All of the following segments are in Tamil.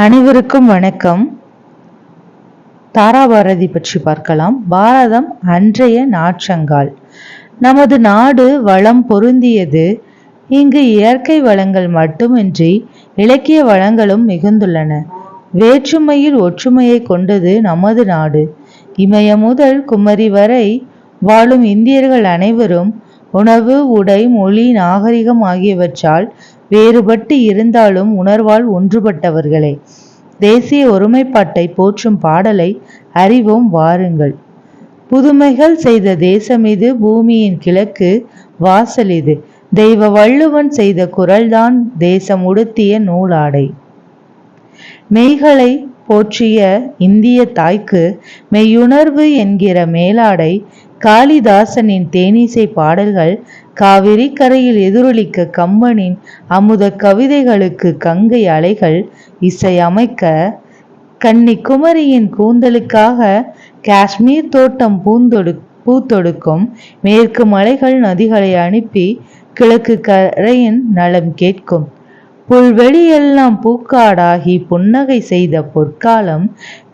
அனைவருக்கும் வணக்கம். தாராபாரதி பற்றி பார்க்கலாம். பாரதம் அன்றைய நாற்றங்கால். நமது நாடு வளம் பொருந்தியது. இங்கு இயற்கை வளங்கள் மட்டுமின்றி இலக்கிய வளங்களும் மிகுந்துள்ளன. வேற்றுமையில் ஒற்றுமையை கொண்டது நமது நாடு. இமயம் முதல் குமரி வரை வாழும் இந்தியர்கள் அனைவரும் உணவு, உடை, மொழி, நாகரிகம் ஆகியவற்றால் வேறுபட்டு இருந்தாலும் உணர்வால் ஒன்றுபட்டவர்களே. தேசிய ஒருமைப்பாட்டை போற்றும் பாடலை அறிவோம் வாருங்கள். புதுமைகள் செய்த தேசம் இது, பூமியின் கிழக்கு வாசல் இது. தெய்வ வள்ளுவன் செய்த குரல்தான் தேசம் உடுத்திய நூலாடை. மெய்களை போற்றிய இந்திய தாய்க்கு மெய்யுணர்வு என்கிற மேலாடை. காளிதாசனின் தேனிசை பாடல்கள் காவிரி கரையில் எதிரொலிக்க, கம்பனின் அமுத கவிதைகளுக்கு கங்கை அலைகள் இசை அமைக்க, கன்னிக்குமரியின் கூந்தலுக்காக காஷ்மீர் தோட்டம் பூத்தொடுக்கும், மேற்கு மலைகள் நதிகளை அனுப்பி கிழக்கு கரையின் நலம் கேட்கும், புல்வெளியெல்லாம் பூக்காடாகி புன்னகை செய்த பொற்காலம்,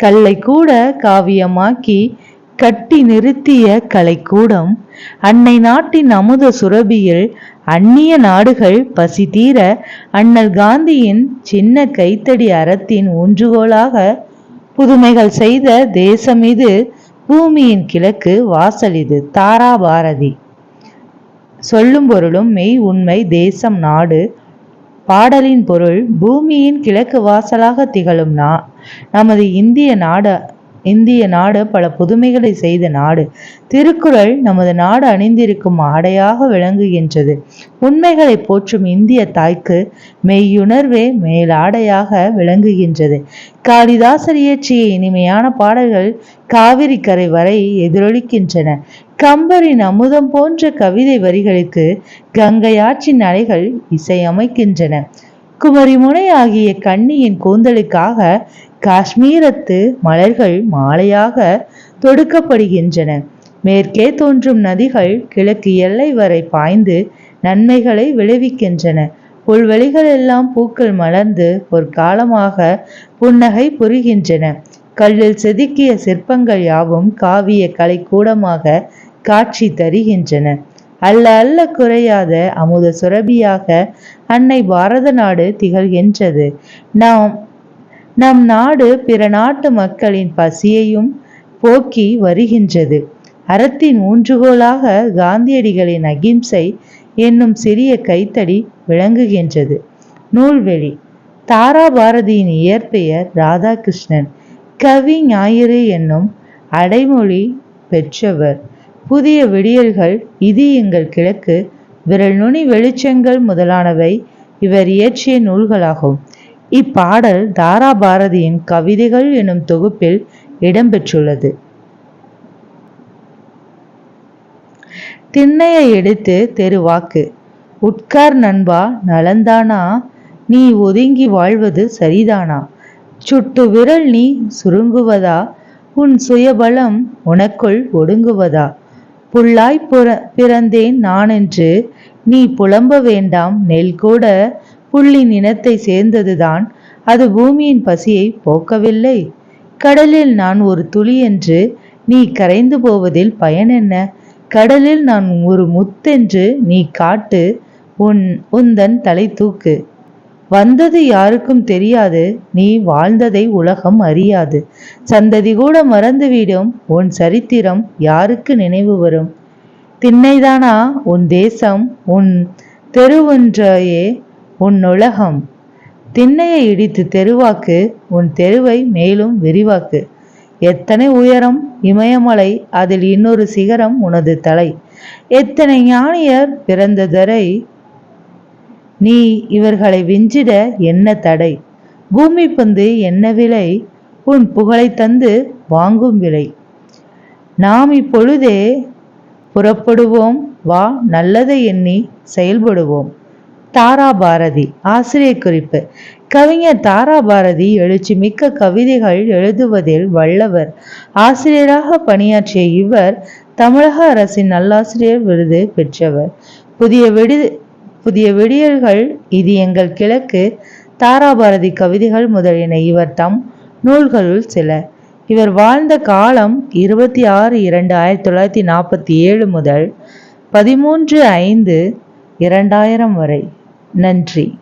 கல்லை கூட காவியமாக்கி கட்டி நிறுத்திய கலைக்கூடம், அன்னை நாட்டின் அமுத சுரபியில் அந்நிய நாடுகள் பசி தீர அண்ணல் காந்தியின் சின்ன கைத்தடி அறத்தின் ஊன்றுகோலாக புதுமைகள் செய்த தேசம் இது, பூமியின் கிழக்கு வாசல் இது. தாராபாரதி. சொல்லும் பொருளும் மெய், உண்மை, தேசம், நாடு. பாடலின் பொருள்: பூமியின் கிழக்கு வாசலாக திகழும் நமது இந்திய நாடு பல புதுமைகளை செய்த நாடு. திருக்குறள் நமது நாடு அணிந்திருக்கும் ஆடையாக விளங்குகின்றது. உண்மைகளை போற்றும் இந்திய தாய்க்கு மெய்யுணர்வே மேலாடையாக விளங்குகின்றது. காளிதாசர் இயற்றிய இனிமையான பாடல்கள் காவிரி கரை வரை எதிரொலிக்கின்றன. கம்பரின் அமுதம் போன்ற கவிதை வரிகளுக்கு கங்கை ஆற்றின் அலைகள் இசையமைக்கின்றன. குமரி முனை ஆகிய கன்னியின் கூந்தலுக்காக காஷ்மீரத்து மலர்கள் மாலையாக தொடுக்கப்படுகின்றன. மேற்கே தோன்றும் நதிகள் கிழக்கு எல்லை வரை பாய்ந்து நன்மைகளை விளைவிக்கின்றன. புல்வெளிகள் எல்லாம் பூக்கள் மலர்ந்து ஒரு காலமாக புன்னகை புரிகின்றன. கல்லில் செதுக்கிய சிற்பங்கள் யாவும் காவிய கலை கூடமாக காட்சி தருகின்றன. அல்ல அல்ல குறையாத அமுத சுரபியாக அன்னை பாரத நாடு திகழ்கின்றது. நம் நாடு பிற நாட்டு மக்களின் பசியையும் போக்கி வருகின்றது. அறத்தின் ஊன்றுகோலாக காந்தியடிகளின் அகிம்சை என்னும் சிறிய கைத்தடி விளங்குகின்றது. நூல்வெளி. தாராபாரதியின் இயற்பெயர் ராதாகிருஷ்ணன். கவி ஞாயிறு என்னும் அடைமொழி பெற்றவர். புதிய விடியல்கள், இது எங்கள் கிழக்கு, விரல் நுனி வெளிச்சங்கள் முதலானவை இவர் இயற்றிய நூல்களாகும். இப்பாடல் தாராபாரதியின் கவிதைகள் எனும் தொகுப்பில் இடம்பெற்றுள்ளது. திண்ணையை எடுத்து தெருவாக்கு. உட்கார் நண்பா, நலந்தானா? நீ ஒதுங்கி வாழ்வது சரிதானா? சுட்டு விரல் நீ சுருங்குவதா? உன் சுயபலம் உனக்குள் ஒடுங்குவதா? புல்லாய் பிறந்தேன் நானென்று நீ புலம்ப வேண்டாம். நெல் கூட புள்ளின் இனத்தை சேர்ந்ததுதான். அது பூமியின் பசியை போக்கவில்லை. கடலில் நான் ஒரு துளி என்று நீ கரைந்து போவதில் பயன் என்ன? கடலில் நான் ஒரு முத்தென்று நீ காட்டு, உந்தன் தலை தூக்கு. வந்தது யாருக்கும் தெரியாது, நீ வாழ்ந்ததை உலகம் அறியாது. சந்ததி கூட மறந்துவிடும், உன் சரித்திரம் யாருக்கு நினைவு வரும்? திண்ணைதானா உன் தேசம்? உன் தெருவொன்றையே உன் உலகம். திண்ணையை இடித்து தெருவாக்கு, உன் தெருவை மேலும் விரிவாக்கு. எத்தனை உயரம் இமயமலை, அதில் இன்னொரு சிகரம் உனது தலை. எத்தனை ஞானியர் பிறந்த தரை, நீ இவர்களை விஞ்சிட என்ன தடை? பூமி பந்து என்ன விலை, உன் புகழை தந்து வாங்கும் விலை. நாம் இப்பொழுதே புறப்படுவோம், வா, நல்லதை எண்ணி செயல்படுவோம். தாராபாரதி. ஆசிரியர் குறிப்பு: கவிஞர் தாராபாரதி எழுச்சி மிக்க கவிதைகள் எழுதுவதில் வல்லவர். ஆசிரியராக பணியாற்றிய இவர் தமிழக அரசின் நல்லாசிரியர் விருது பெற்றவர். புதிய விடியல்கள், இது எங்கள் கிழக்கு, தாராபாரதி கவிதைகள் முதலியன இவர் தம் நூல்களுள் சில. இவர் வாழ்ந்த காலம் 26/2/1947 முதல் 13/5/2000 வரை. நன்றி.